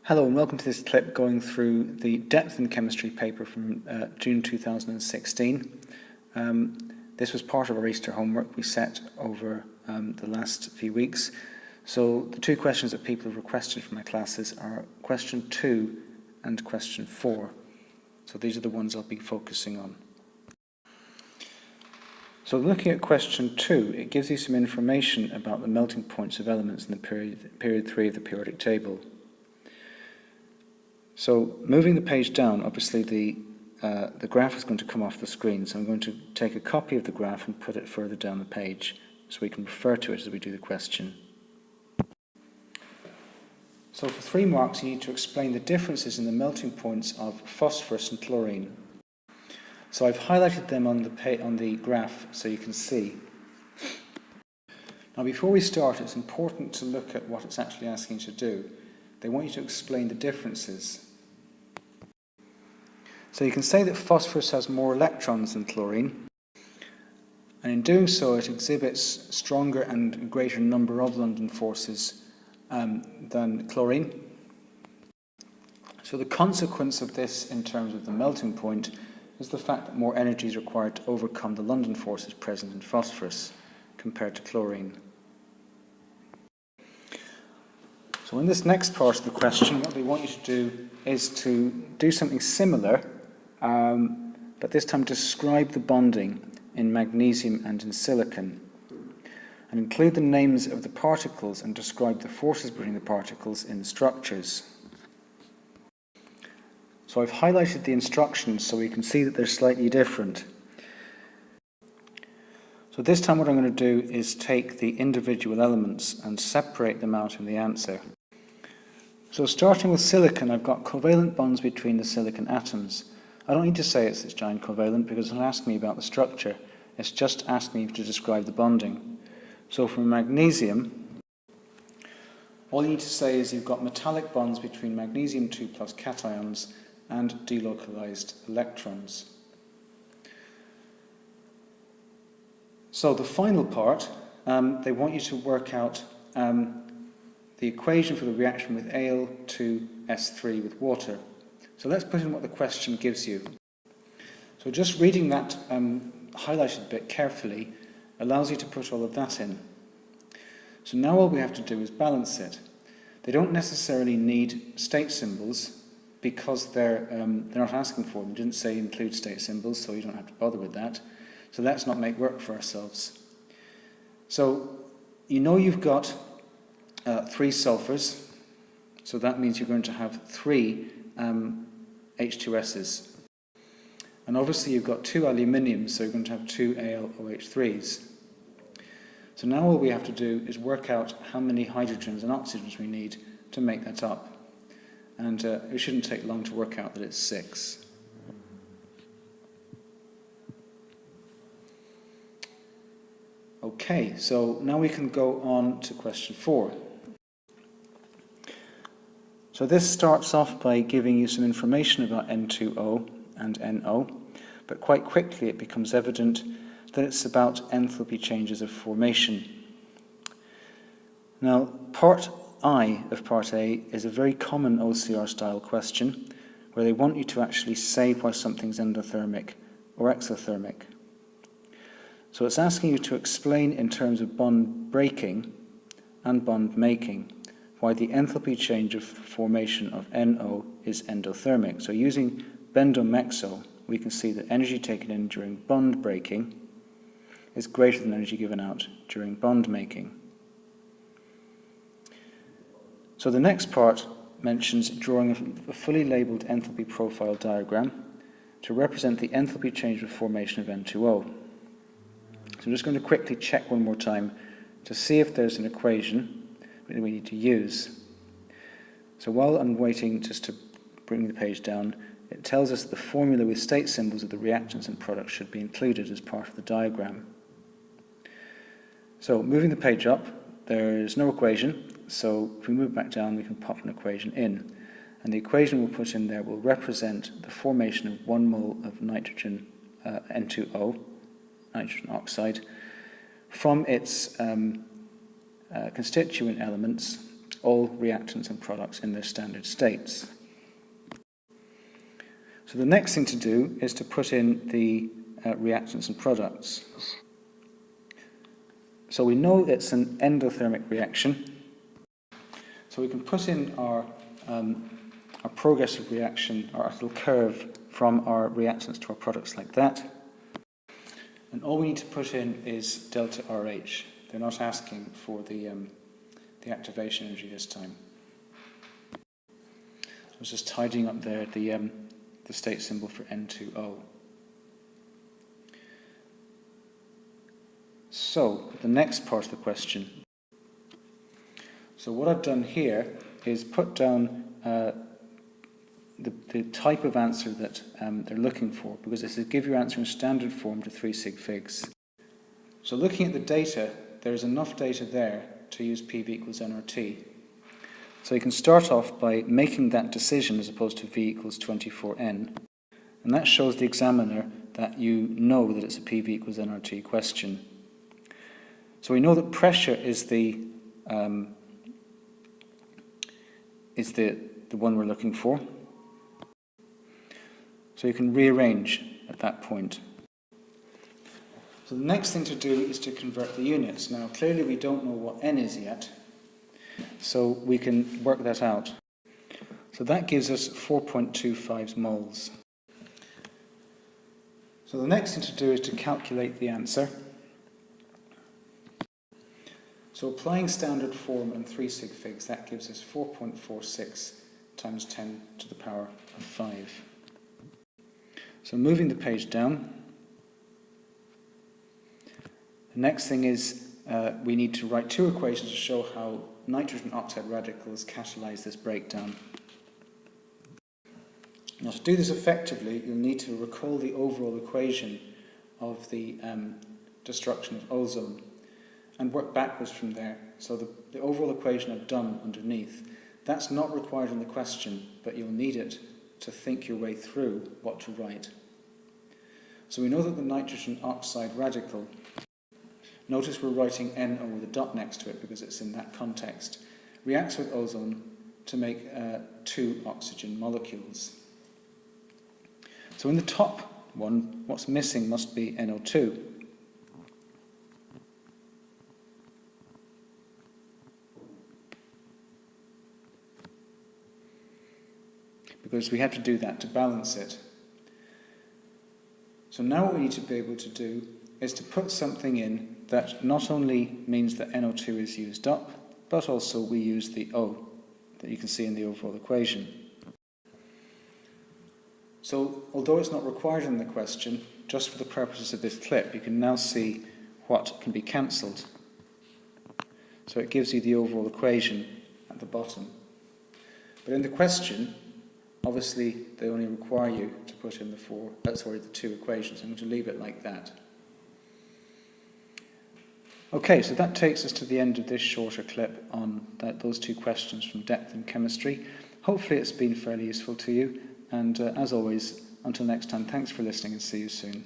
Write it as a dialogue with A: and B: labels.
A: Hello and welcome to this clip going through the depth in chemistry paper from June 2016. This was part of our Easter homework we set over the last few weeks. So the two questions that people have requested from my classes are question 2 and question 4. So these are the ones I'll be focusing on. So looking at question 2, it gives you some information about the melting points of elements in the period 3 of the periodic table. So moving the page down, obviously the graph is going to come off the screen, so I'm going to take a copy of the graph and put it further down the page so we can refer to it as we do the question. So for 3 marks you need to explain the differences in the melting points of phosphorus and chlorine. So I've highlighted them on the graph so you can see. Now before we start, it's important to look at what it's actually asking you to do. They want you to explain the differences. So you can say that phosphorus has more electrons than chlorine, and in doing so it exhibits stronger and greater number of London forces than chlorine. So the consequence of this in terms of the melting point is the fact that more energy is required to overcome the London forces present in phosphorus compared to chlorine. So in this next part of the question, what they want you to do is to do something similar, but this time describe the bonding in magnesium and in silicon, and include the names of the particles and describe the forces between the particles in the structures. So I've highlighted the instructions so we can see that they're slightly different. So this time what I'm going to do is take the individual elements and separate them out in the answer. So starting with silicon, I've got covalent bonds between the silicon atoms. I don't need to say it's this giant covalent because it'll ask me about the structure. It's just asking me to describe the bonding. So for magnesium, all you need to say is you've got metallic bonds between magnesium 2 plus cations and delocalized electrons. So the final part, they want you to work out the equation for the reaction with Al2S3 with water. So let's put in what the question gives you. So just reading that highlighted bit carefully allows you to put all of that in. So now all we have to do is balance it. They don't necessarily need state symbols because they're not asking for them. It didn't say include state symbols, so you don't have to bother with that. So let's not make work for ourselves. So you know you've got 3 sulfurs, so that means you're going to have 3 H2S's. And obviously you've got 2 aluminiums, so you're going to have 2 AlOH3s. So now all we have to do is work out how many hydrogens and oxygens we need to make that up. And it shouldn't take long to work out that it's 6. Okay, so now we can go on to question 4. So this starts off by giving you some information about N2O and NO, but quite quickly it becomes evident that it's about enthalpy changes of formation. Now, part I of part A is a very common OCR style question where they want you to actually say why something's endothermic or exothermic. So it's asking you to explain in terms of bond breaking and bond making why the enthalpy change of formation of NO is endothermic. So using bendomexo, we can see that energy taken in during bond breaking is greater than energy given out during bond making. So the next part mentions drawing a fully labeled enthalpy profile diagram to represent the enthalpy change of formation of N2O. So I'm just going to quickly check one more time to see if there's an equation that we need to use. So while I'm waiting just to bring the page down, it tells us the formula with state symbols of the reactants and products should be included as part of the diagram. So moving the page up, there's no equation, so if we move back down we can pop an equation in. And the equation we'll put in there will represent the formation of 1 mole of nitrogen, N2O, nitrogen oxide, from its constituent elements all reactants and products in their standard states. So the next thing to do is to put in the reactants and products. So we know it's an endothermic reaction. So we can put in our progressive reaction, our little curve from our reactants to our products like that. And all we need to put in is delta RH. They're not asking for the activation energy this time. So I was just tidying up there the state symbol for N2O. So the next part of the question. So what I've done here is put down the type of answer that they're looking for, because this is give your answer in standard form to 3 sig figs. So looking at the data, there's enough data there to use PV equals nRT. So you can start off by making that decision as opposed to V equals 24N. And that shows the examiner that you know that it's a PV equals nRT question. So we know that pressure is the one we're looking for. So you can rearrange at that point. So the next thing to do is to convert the units. Now clearly we don't know what N is yet, so we can work that out. So that gives us 4.25 moles. So the next thing to do is to calculate the answer. So applying standard form and 3 sig figs, that gives us 4.46 times 10 to the power of 5. So moving the page down, the next thing is we need to write 2 equations to show how nitrogen oxide radicals catalyze this breakdown. Now to do this effectively, you'll need to recall the overall equation of the destruction of ozone and work backwards from there. So the overall equation I've done underneath, that's not required in the question, but you'll need it to think your way through what to write. So we know that the nitrogen oxide radical, notice we're writing NO with a dot next to it because it's in that context, reacts with ozone to make 2 oxygen molecules. So in the top one, what's missing must be NO2. Because we have to do that to balance it. So now what we need to be able to do is to put something in that not only means that NO2 is used up, but also we use the O that you can see in the overall equation. So although it's not required in the question, just for the purposes of this clip, you can now see what can be cancelled. So it gives you the overall equation at the bottom. But in the question, obviously they only require you to put in the 2 equations. I'm going to leave it like that. Okay, so that takes us to the end of this shorter clip on those 2 questions from depth and chemistry. Hopefully it's been fairly useful to you, and as always, until next time, thanks for listening and see you soon.